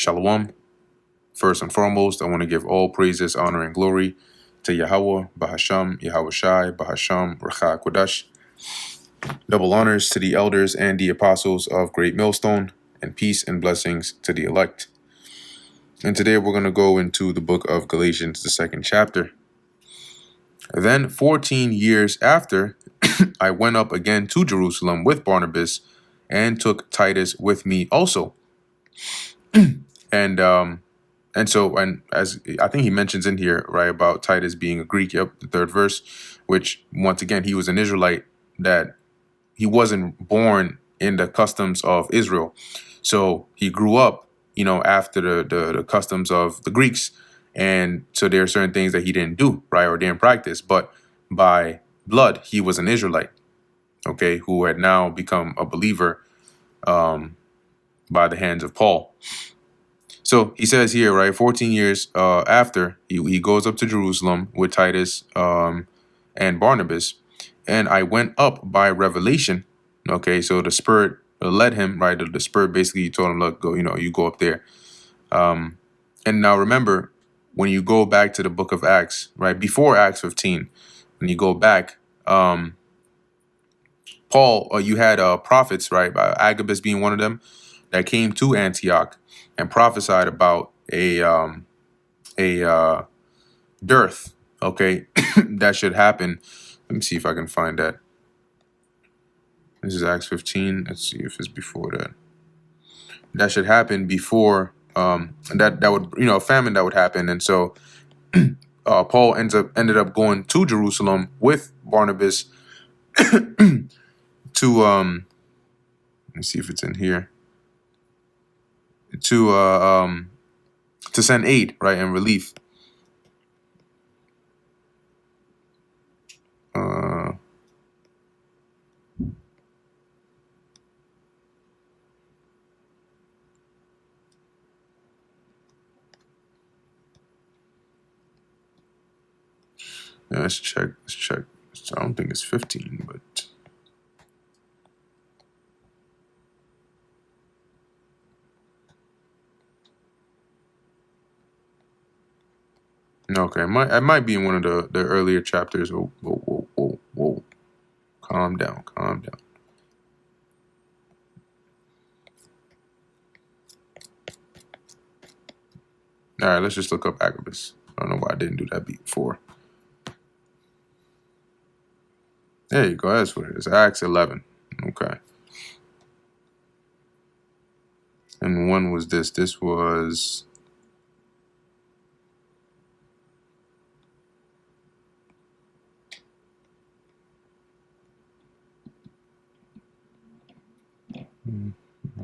Shalom. First and foremost, I want to give all praises, honor, and glory to Yahweh, Bahasham, Yahweh Shai, Bahasham, Racha Kodash. Double honors to the elders and the apostles of Great Millstone, and peace and blessings to the elect. And today we're going to go into the book of Galatians, the second chapter. Then 14 years after, I went up again to Jerusalem with Barnabas and took Titus with me also. And as I think he mentions in here, right, about Titus being a Greek, the third verse, which once again, he was an Israelite, that he wasn't born in the customs of Israel. So he grew up, after the customs of the Greeks. And so there are certain things that he didn't do, right, or didn't practice. But by blood, he was an Israelite, okay, who had now become a believer by the hands of Paul. So he says here, right, 14 years after, he goes up to Jerusalem with Titus and Barnabas. And I went up by revelation. Okay, so the Spirit led him, right? The Spirit basically told him, look, go, you go up there. And now remember, when you go back to the book of Acts, right, before Acts 15, when you go back, Paul, you had prophets, right, Agabus being one of them, that came to Antioch and prophesied about a dearth, okay, that should happen. Let me see if I can find that. This is Acts 15. Let's see if it's before that. That should happen before that would, a famine that would happen. And so Paul ended up going to Jerusalem with Barnabas to let me see if it's in here, to send aid, right, and relief. Yeah, let's check. So I don't think it's 15, but okay, it might be in one of the earlier chapters. Whoa. Calm down. All right, let's just look up Agabus. I don't know why I didn't do that before. There you go. That's what it is. Acts 11. Okay. And when was this? This was...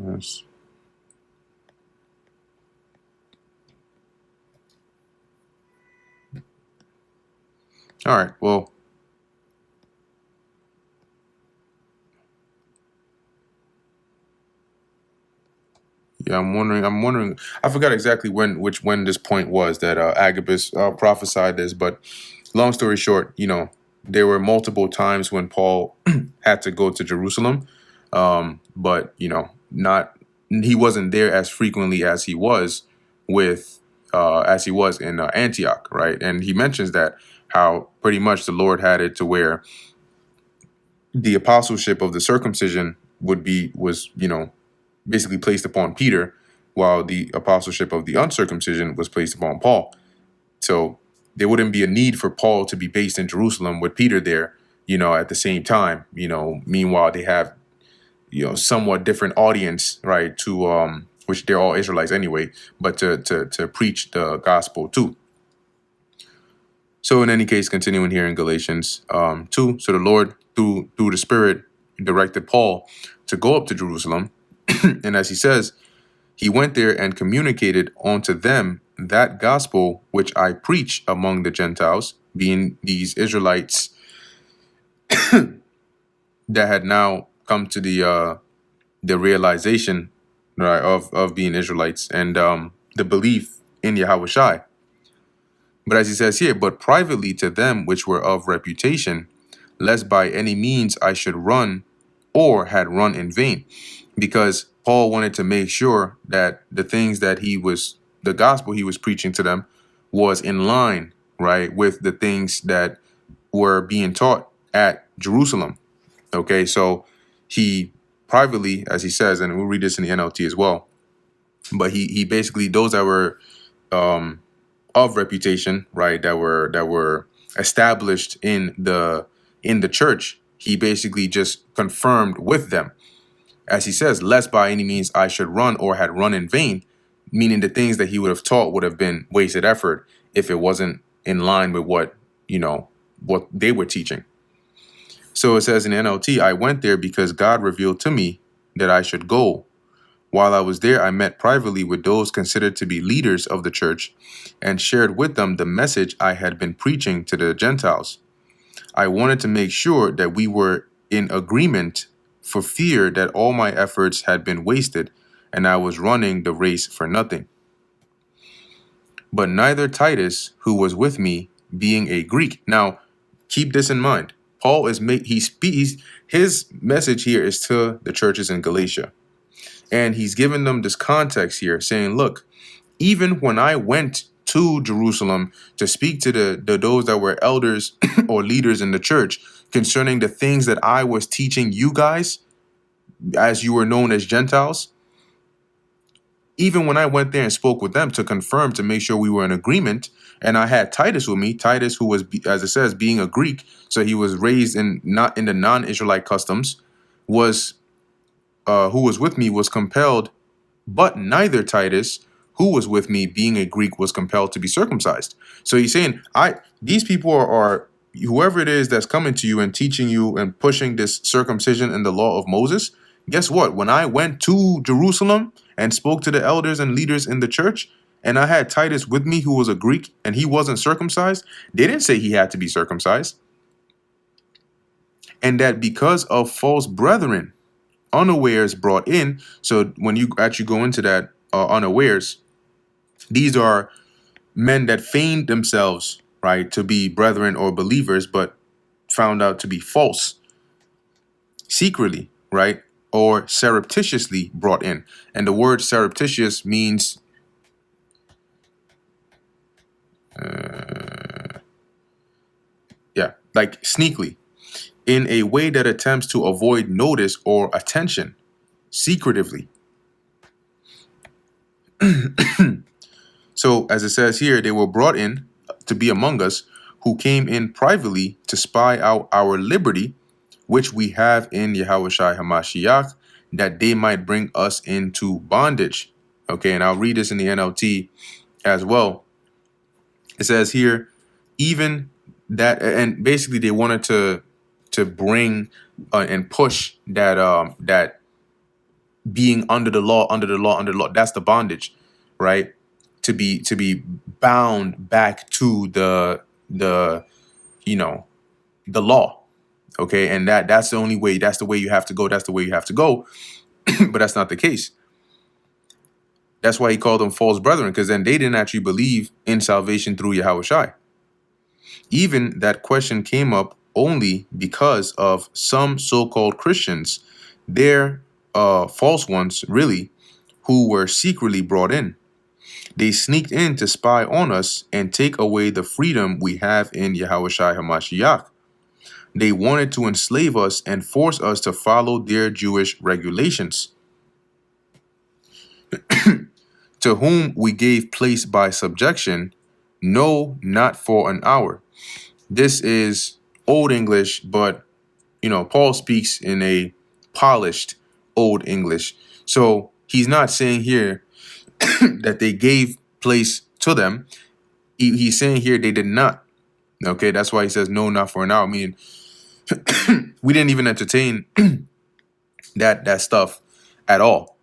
Yes. All right. Well, yeah, I'm wondering. I forgot exactly when this point was that Agabus prophesied this, but long story short, there were multiple times when Paul had to go to Jerusalem, but he wasn't there as frequently as he was in Antioch, right? And he mentions that how pretty much the Lord had it to where the apostleship of the circumcision was basically placed upon Peter, while the apostleship of the uncircumcision was placed upon Paul. So there wouldn't be a need for Paul to be based in Jerusalem with Peter there, at the same time. Meanwhile, they have, somewhat different audience, right, to which they're all Israelites anyway, but to preach the gospel too. So in any case, continuing here in Galatians 2, so the Lord through the Spirit directed Paul to go up to Jerusalem. And as he says, he went there and communicated unto them that gospel which I preach among the Gentiles, being these Israelites that had now come to the realization, right, of being Israelites and the belief in Yahweh Shai. But as he says here, but privately to them which were of reputation, lest by any means I should run or had run in vain. Because Paul wanted to make sure that the things that the gospel he was preaching to them was in line, right, with the things that were being taught at Jerusalem. Okay, so he privately, as he says, and we'll read this in the NLT as well, but he basically, those that were of reputation, right, that were established in the church, he basically just confirmed with them, as he says, lest by any means I should run or had run in vain, meaning the things that he would have taught would have been wasted effort if it wasn't in line with what they were teaching. So it says in NLT, I went there because God revealed to me that I should go. While I was there, I met privately with those considered to be leaders of the church and shared with them the message I had been preaching to the Gentiles. I wanted to make sure that we were in agreement for fear that all my efforts had been wasted and I was running the race for nothing. But neither Titus, who was with me, being a Greek. Now, keep this in mind. Paul is his message here is to the churches in Galatia. And he's given them this context here, saying, look, even when I went to Jerusalem to speak to those that were elders or leaders in the church concerning the things that I was teaching you guys, as you were known as Gentiles, even when I went there and spoke with them to confirm, to make sure we were in agreement, and I had Titus with me, Titus, who was, as it says, being a Greek, so he was raised not in the non-Israelite customs, was who was with me was compelled, but neither Titus, who was with me, being a Greek, was compelled to be circumcised. So he's saying, these people are whoever it is that's coming to you and teaching you and pushing this circumcision in the law of Moses. Guess what? When I went to Jerusalem and spoke to the elders and leaders in the church, and I had Titus with me, who was a Greek, and he wasn't circumcised, they didn't say he had to be circumcised. And that because of false brethren, unawares brought in. So when you actually go into that unawares, these are men that feigned themselves, right, to be brethren or believers, but found out to be false, secretly, right, or surreptitiously brought in. And the word surreptitious means like sneakily, in a way that attempts to avoid notice or attention, secretively. So, as it says here, they were brought in to be among us, who came in privately to spy out our liberty, which we have in Yahushua HaMashiach, that they might bring us into bondage. Okay, and I'll read this in the NLT as well. It says here, even that, and basically they wanted to bring and push that being under the law, that's the bondage, right? To be bound back to the law. Okay, and that's the only way, that's the way you have to go, but that's not the case. That's why he called them false brethren, because then they didn't actually believe in salvation through Yahushua. Even that question came up only because of some so-called Christians, they're false ones really, who were secretly brought in. They sneaked in to spy on us and take away the freedom we have in Yahushua HaMashiach. They wanted to enslave us and force us to follow their Jewish regulations, to whom we gave place by subjection, no, not for an hour. This is Old English, but Paul speaks in a polished Old English. So he's not saying here that they gave place to them. He's saying here they did not. Okay, that's why he says no, not for an hour. I mean, we didn't even entertain that stuff at all.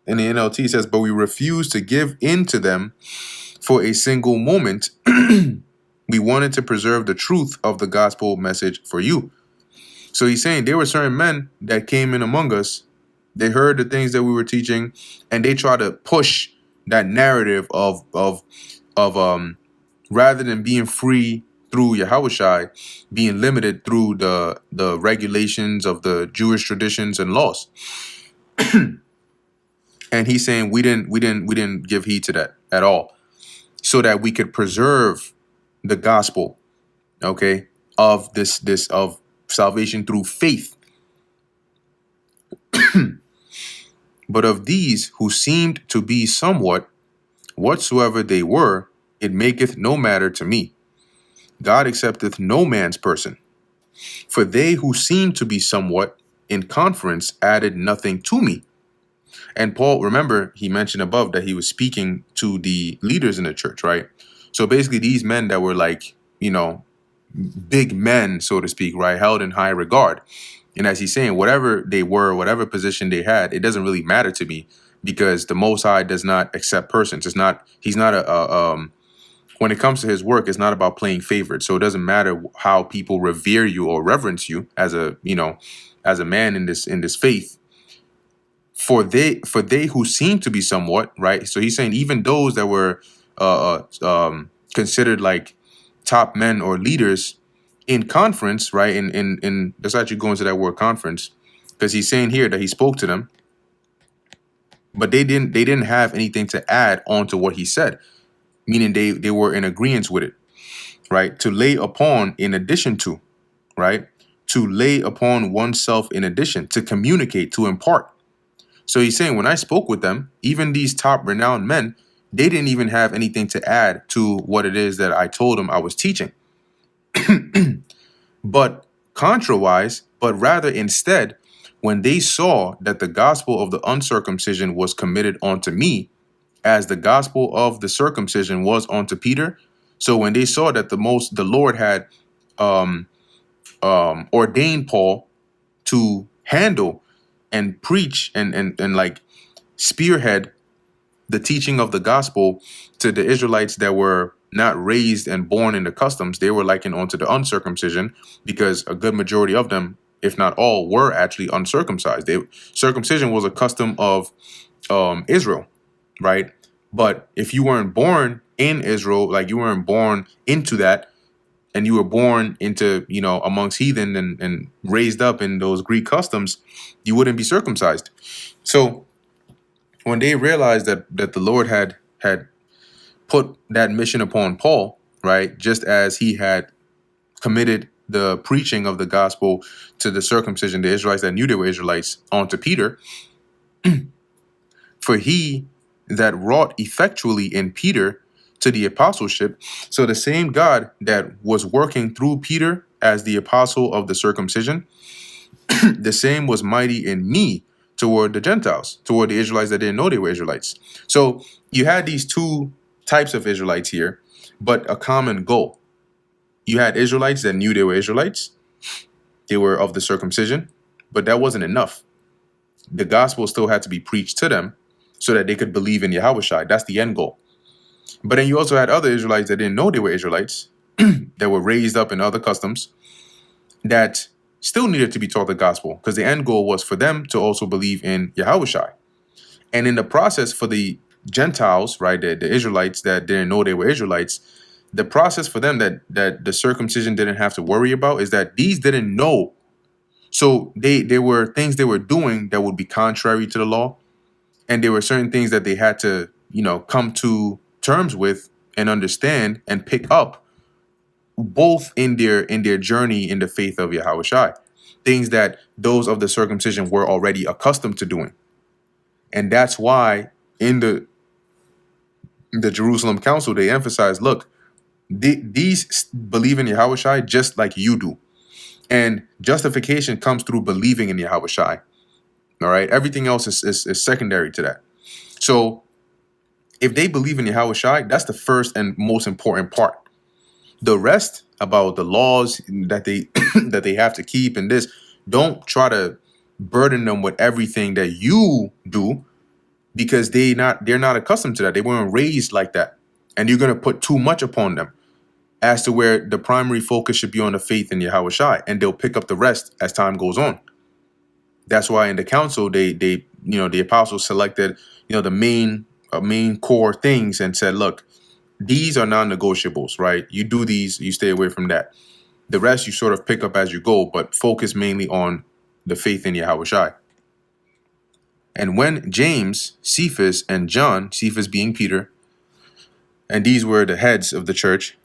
And the NLT says, but we refuse to give in to them for a single moment. We wanted to preserve the truth of the gospel message for you. So he's saying there were certain men that came in among us. They heard the things that we were teaching, and they try to push that narrative of rather than being free through Yahushai being limited through the regulations of the Jewish traditions and laws. And he's saying we didn't give heed to that at all, so that we could preserve the gospel, okay, of this of salvation through faith. But of these who seemed to be somewhat, whatsoever they were, it maketh no matter to me. God accepteth no man's person. For they who seemed to be somewhat in conference added nothing to me. And Paul, remember, he mentioned above that he was speaking to the leaders in the church, right? So basically these men that were like, big men, so to speak, right, held in high regard. And as he's saying, whatever they were, whatever position they had, it doesn't really matter to me, because the Most High does not accept persons. He's not when it comes to his work, it's not about playing favorites. So it doesn't matter how people revere you or reverence you as a man in this faith. For they who seem to be somewhat, right? So he's saying even those that were considered like top men or leaders in conference, right? In let's actually go into that word conference, because he's saying here that he spoke to them, but they didn't have anything to add on to what he said, meaning they were in agreement with it, right? To lay upon in addition to, right? To lay upon oneself in addition, to communicate, to impart. So he's saying when I spoke with them, even these top renowned men, they didn't even have anything to add to what it is that I told them I was teaching. But contrawise, but rather instead, when they saw that the gospel of the uncircumcision was committed unto me, as the gospel of the circumcision was unto Peter. So when they saw that the Lord had ordained Paul to handle and preach and like spearhead the teaching of the gospel to the Israelites that were not raised and born in the customs, they were likened onto the uncircumcision, because a good majority of them, if not all, were actually uncircumcised. Circumcision was a custom of Israel, right? But if you weren't born in Israel, like you weren't born into that, and you were born into, amongst heathen and raised up in those Greek customs, you wouldn't be circumcised. So when they realized that the Lord had put that mission upon Paul, right, just as he had committed the preaching of the gospel to the circumcision, the Israelites that knew they were Israelites, onto Peter, for he that wrought effectually in Peter to the apostleship. So the same God that was working through Peter as the apostle of the circumcision, the same was mighty in me toward the Gentiles, toward the Israelites that didn't know they were Israelites. So you had these two types of Israelites here, but a common goal. You had Israelites that knew they were Israelites. They were of the circumcision, but that wasn't enough. The gospel still had to be preached to them so that they could believe in Yahushua. That's the end goal. But then you also had other Israelites that didn't know they were Israelites, that were raised up in other customs, that still needed to be taught the gospel, because the end goal was for them to also believe in Yahushua. And in the process for the Gentiles, right, the Israelites that didn't know they were Israelites, the process for them that the circumcision didn't have to worry about is that these didn't know. So there were things they were doing that would be contrary to the law. And there were certain things that they had to, come to terms with and understand and pick up, both in their journey in the faith of Yahushua. Things that those of the circumcision were already accustomed to doing. And that's why in the Jerusalem Council, they emphasized, look, these believe in Yahushua just like you do. And justification comes through believing in Yahushua. All right. Everything else is secondary to that. So if they believe in Yahushua, that's the first and most important part. The rest about the laws that they that they have to keep and this, don't try to burden them with everything that you do, because they're not accustomed to that. They weren't raised like that. And you're going to put too much upon them as to where the primary focus should be on the faith in Yahushua, and they'll pick up the rest as time goes on. That's why in the council, the apostles selected, the main core things and said, look, These are non-negotiables, right? You do these, you stay away from that. The rest you sort of pick up as you go, but focus mainly on the faith in Yahweh Shai. And when James, Cephas, and John, Cephas being Peter, and these were the heads of the church,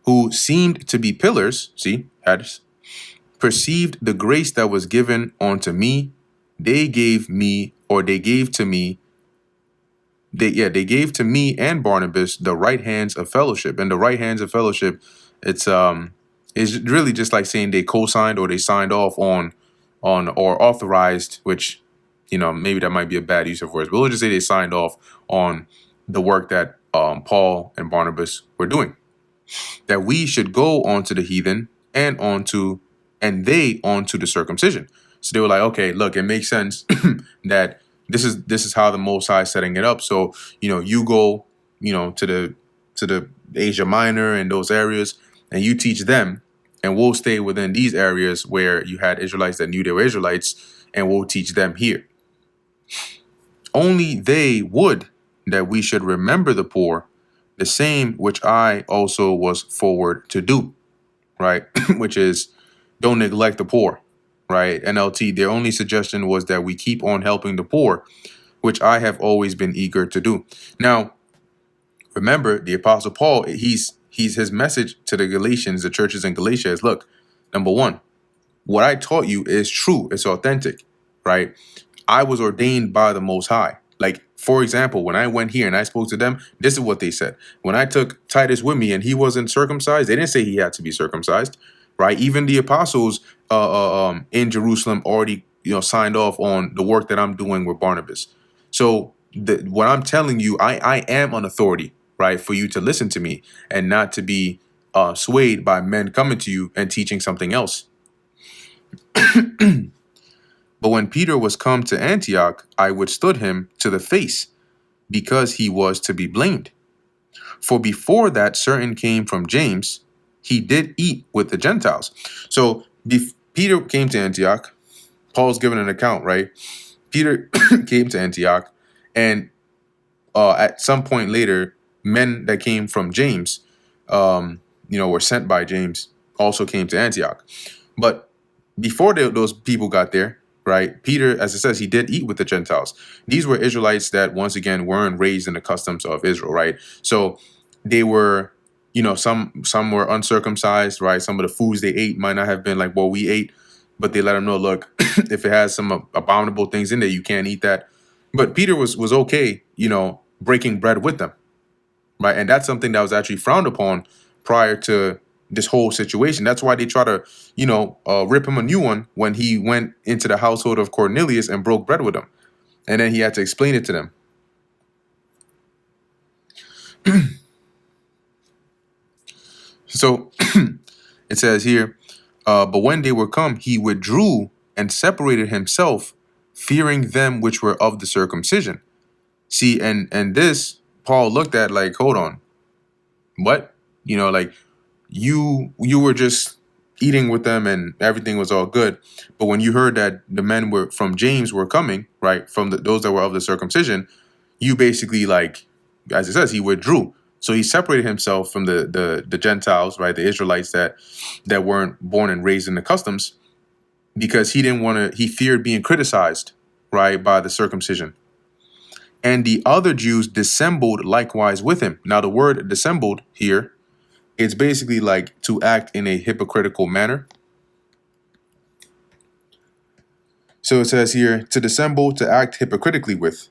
who seemed to be pillars, see, heads, perceived the grace that was given unto me, they gave me, or they gave to me, they gave to me and Barnabas the right hands of fellowship. And the right hands of fellowship, it's is really just like saying they co-signed or they signed off on or authorized, which, you know, maybe that might be a bad use of words, but we'll just say they signed off on the work that Paul and Barnabas were doing, that we should go onto the heathen and they onto the circumcision. So they were like, okay, look, it makes sense that this is how the Most High is setting it up. So, you know, you go, you know, to the Asia Minor and those areas, and you teach them, and we'll stay within these areas where you had Israelites that knew they were Israelites, and we'll teach them here. Only they would that we should remember the poor, the same which I also was forward to do, right? Which is, don't neglect the poor, right? NLT, their only suggestion was that we keep on helping the poor, which I have always been eager to do. Now, remember, the Apostle Paul, he's his message to the Galatians, the churches in Galatia is, look, number one, what I taught you is true, it's authentic, right? I was ordained by the Most High. Like, for example, when I went here and I spoke to them, this is what they said. When I took Titus with me and he wasn't circumcised, they didn't say he had to be circumcised, right? Even the apostles in Jerusalem already, you know, signed off on the work that I'm doing with Barnabas. So what I'm telling you, I am an authority, right, for you to listen to me and not to be swayed by men coming to you and teaching something else. But when Peter was come to Antioch, I withstood him to the face, because he was to be blamed. For before that certain came from James, he did eat with the Gentiles. So Peter came to Antioch. Paul's given an account, right? Peter came to Antioch, and at some point later, men that came from James, were sent by James, also came to Antioch. But before those people got there, right, Peter, as it says, he did eat with the Gentiles. These were Israelites that, once again, weren't raised in the customs of Israel, right? So they were, some were uncircumcised, right? Some of the foods they ate might not have been like what we ate, but they let them know, look, if it has some abominable things in there, you can't eat that. But Peter was okay, breaking bread with them, right? And that's something that was actually frowned upon prior to this whole situation. That's why they try to, rip him a new one when he went into the household of Cornelius and broke bread with them. And then he had to explain it to them. So it says here, but when they were come, he withdrew and separated himself, fearing them which were of the circumcision. See, and this Paul looked at like, hold on, what? Like you were just eating with them and everything was all good. But when you heard that the men were from James were coming, right, from those that were of the circumcision, you basically, like, as it says, he withdrew. So he separated himself from the Gentiles, right, the Israelites that weren't born and raised in the customs, because he feared being criticized, right, by the circumcision. And the other Jews dissembled likewise with him. Now, the word dissembled here, it's basically like to act in a hypocritical manner. So it says here, to dissemble, to act hypocritically with.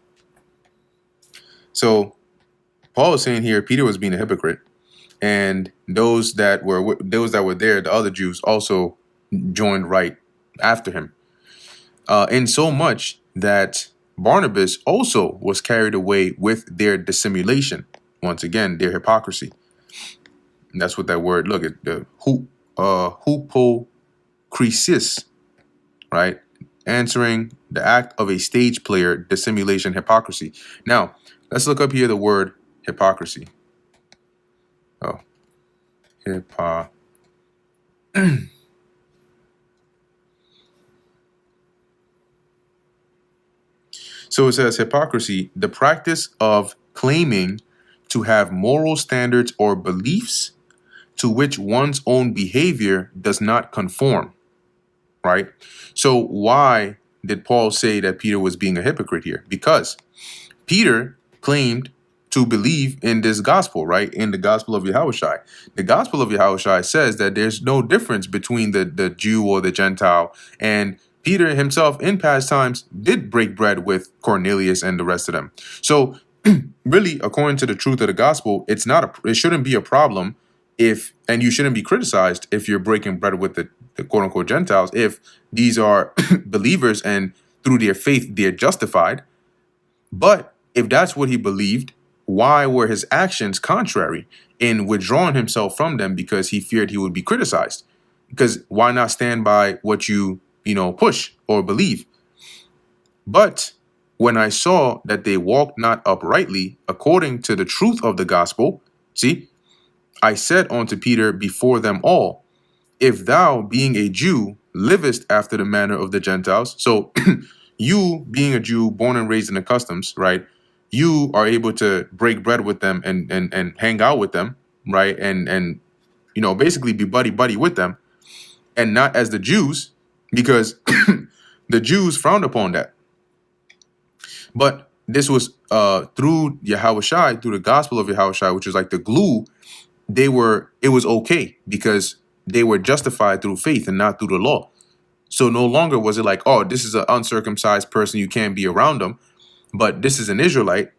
So Paul is saying here, Peter was being a hypocrite, and those that were there, the other Jews, also joined right after him. In so much that Barnabas also was carried away with their dissimulation. Once again, their hypocrisy. And that's what that word, look at the hypokrisis, right? Answering the act of a stage player, dissimulation, hypocrisy. Now, let's look up here the word hypocrisy. Oh, So it says hypocrisy, the practice of claiming to have moral standards or beliefs to which one's own behavior does not conform, right? So why did Paul say that Peter was being a hypocrite here? Because Peter claimed to believe in this gospel, right? In the gospel of Yahushua. The gospel of Yahushua says that there's no difference between the Jew or the Gentile. And Peter himself in past times did break bread with Cornelius and the rest of them. So really, according to the truth of the gospel, it shouldn't be a problem and you shouldn't be criticized if you're breaking bread with the quote unquote Gentiles, if these are believers and through their faith, they're justified. But if that's what he believed, why were his actions contrary in withdrawing himself from them because he feared he would be criticized? Because why not stand by what you push or believe? But when I saw that they walked not uprightly according to the truth of the gospel, see, I said unto Peter before them all, if thou, being a Jew, livest after the manner of the Gentiles. So you being a Jew, born and raised in the customs, right? You are able to break bread with them and hang out with them, right? And basically be buddy with them, and not as the Jews, because the Jews frowned upon that. But this was through Yahushua, through the gospel of Yahushua, which was like the glue. It was okay because they were justified through faith and not through the law. So no longer was it like, oh, this is an uncircumcised person, you can't be around them. But this is an Israelite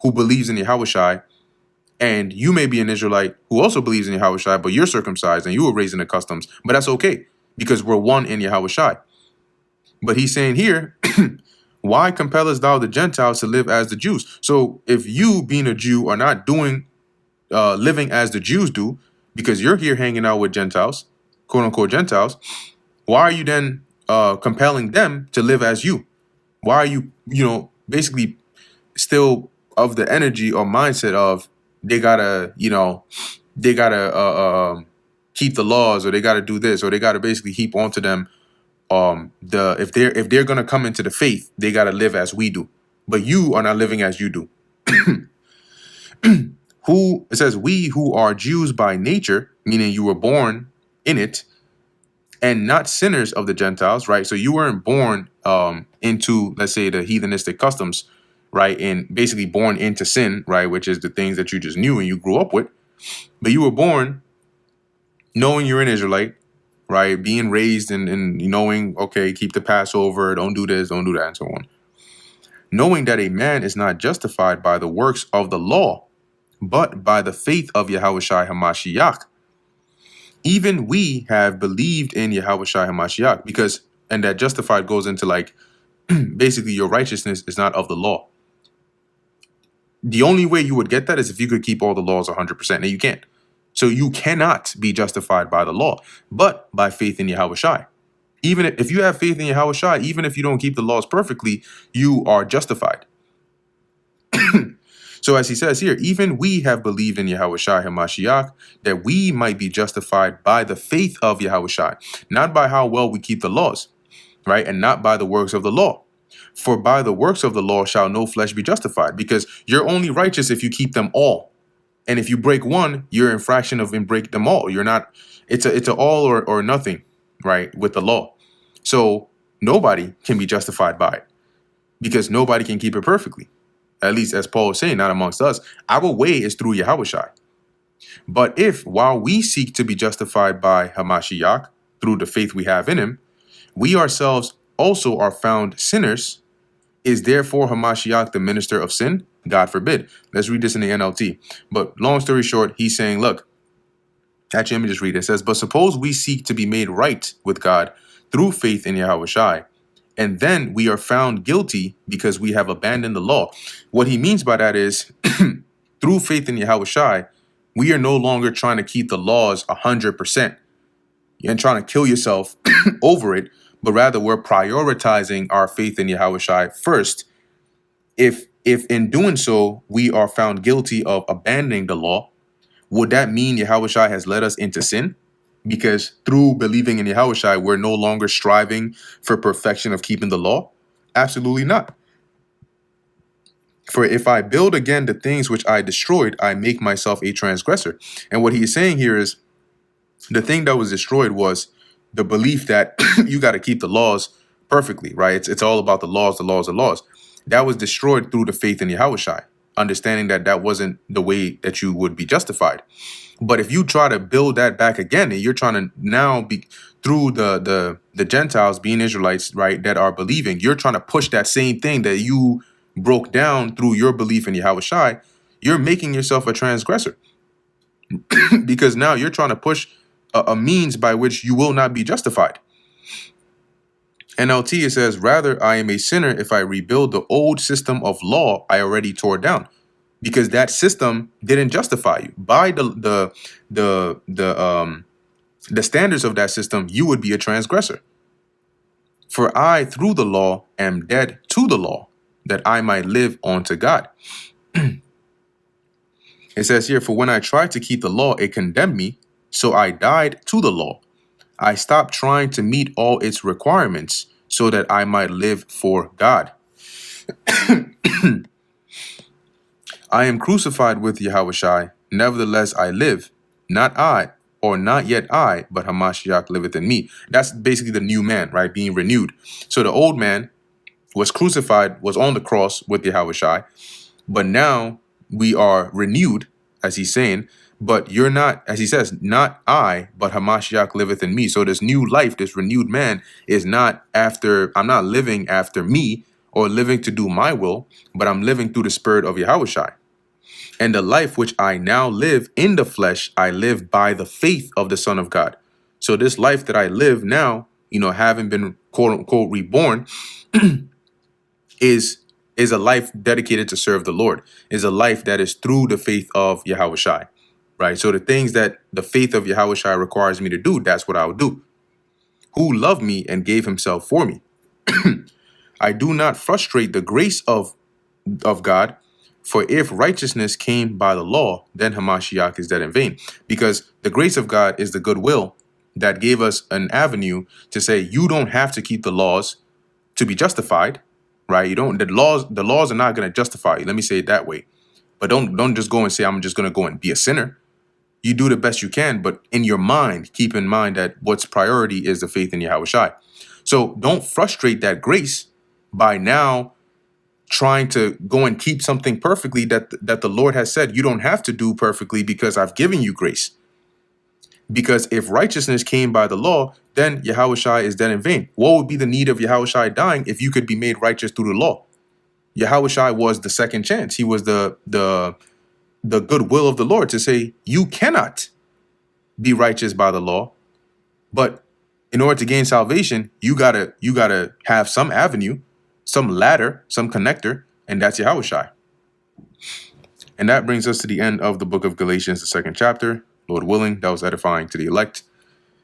who believes in Yahushua, and you may be an Israelite who also believes in Yahushua, but you're circumcised and you were raised in the customs. But that's okay because we're one in Yahushua. But he's saying here, why compellest thou the Gentiles to live as the Jews? So if you, being a Jew, are not living as the Jews do, because you're here hanging out with Gentiles, quote unquote Gentiles, why are you then compelling them to live as you? Why are you, basically still of the energy or mindset of they gotta keep the laws, or they gotta do this, or they gotta basically heap onto them if they're gonna come into the faith, they gotta live as we do. But you are not living as you do. It says, we who are Jews by nature, meaning you were born in it, and not sinners of the Gentiles, right? So you weren't born into, let's say, the heathenistic customs, right? And basically born into sin, right? Which is the things that you just knew and you grew up with. But you were born knowing you're an Israelite, right? Being raised and knowing, okay, keep the Passover, don't do this, don't do that, and so on. Knowing that a man is not justified by the works of the law, but by the faith of Yahushua HaMashiach. Even we have believed in Yahushua HaMashiach, and that justified goes into like, basically your righteousness is not of the law. The only way you would get that is if you could keep all the laws 100%, and you can't. So you cannot be justified by the law, but by faith in Yahushua. Even if you have faith in Yahushua, even if you don't keep the laws perfectly, you are justified. So as he says here, even we have believed in Yahushua HaMashiach, that we might be justified by the faith of Yahushua, not by how well we keep the laws, right? And not by the works of the law. For by the works of the law shall no flesh be justified, because you're only righteous if you keep them all. And if you break one, you're in fraction of break them all. You're not, it's a all or nothing, right? With the law. So nobody can be justified by it because nobody can keep it perfectly. At least as Paul is saying, not amongst us. Our way is through Yahushua. But if while we seek to be justified by Hamashiach through the faith we have in him, we ourselves also are found sinners, is therefore Hamashiach the minister of sin? God forbid. Let's read this in the NLT. But long story short, he's saying, look, actually, let me just read it. It says, but suppose we seek to be made right with God through faith in Yahushua, and then we are found guilty because we have abandoned the law. What he means by that is, through faith in Yahushua, we are no longer trying to keep the laws 100% and trying to kill yourself over it, but rather we're prioritizing our faith in Yahushua first. If in doing so, we are found guilty of abandoning the law, would that mean Yahushua has led us into sin? Because through believing in Yahushua, we're no longer striving for perfection of keeping the law? Absolutely not. For if I build again the things which I destroyed, I make myself a transgressor. And what he is saying here is the thing that was destroyed was the belief that you got to keep the laws perfectly, right? It's all about the laws, the laws, the laws. That was destroyed through the faith in Yahushua, understanding that that wasn't the way that you would be justified. But if you try to build that back again, and you're trying to now be through the Gentiles being Israelites, right, that are believing, you're trying to push that same thing that you broke down through your belief in Yahushua, you're making yourself a transgressor because now you're trying to push a means by which you will not be justified. NLT, it says, rather, I am a sinner if I rebuild the old system of law I already tore down, because that system didn't justify you. By the standards of that system, you would be a transgressor. For I, through the law, am dead to the law, that I might live unto God. It says here, for when I tried to keep the law, it condemned me, so I died to the law. I stopped trying to meet all its requirements so that I might live for God. I am crucified with Yahushua, nevertheless I live, not I, or not yet I, but Hamashiach liveth in me. That's basically the new man, right? Being renewed. So the old man was crucified, was on the cross with Yahushua, but now we are renewed, as he's saying, but you're not, as he says, not I, but Hamashiach liveth in me. So this new life, this renewed man is not after, I'm not living after me or living to do my will, but I'm living through the spirit of Yahushua. And the life which I now live in the flesh, I live by the faith of the Son of God. So this life that I live now, having been quote unquote reborn, is a life dedicated to serve the Lord, is a life that is through the faith of Yahushua, right? So the things that the faith of Yahushua requires me to do, that's what I will do. Who loved me and gave himself for me. I do not frustrate the grace of God, for if righteousness came by the law, then Hamashiach is dead in vain. Because the grace of God is the goodwill that gave us an avenue to say, you don't have to keep the laws to be justified, right? The laws are not going to justify you. Let me say it that way. But don't just go and say, I'm just going to go and be a sinner. You do the best you can, but in your mind, keep in mind that what's priority is the faith in Yahushua. So don't frustrate that grace by now trying to go and keep something perfectly that the Lord has said you don't have to do perfectly because I've given you grace. Because if righteousness came by the law, then Yahushua is dead in vain. What would be the need of Yahushua dying if you could be made righteous through the law? Yahushua was the second chance. He was the goodwill of the Lord to say, you cannot be righteous by the law, but in order to gain salvation, you gotta have some avenue, some ladder, some connector, and that's Yahushua. And that brings us to the end of the book of Galatians, the second chapter. Lord willing, that was edifying to the elect.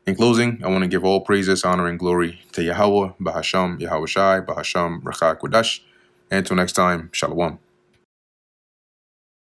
In closing, I want to give all praises, honor, and glory to Yahweh, Bahasham, Yahushai, Bahasham, Rachak, Wadash. And until next time, Shalom.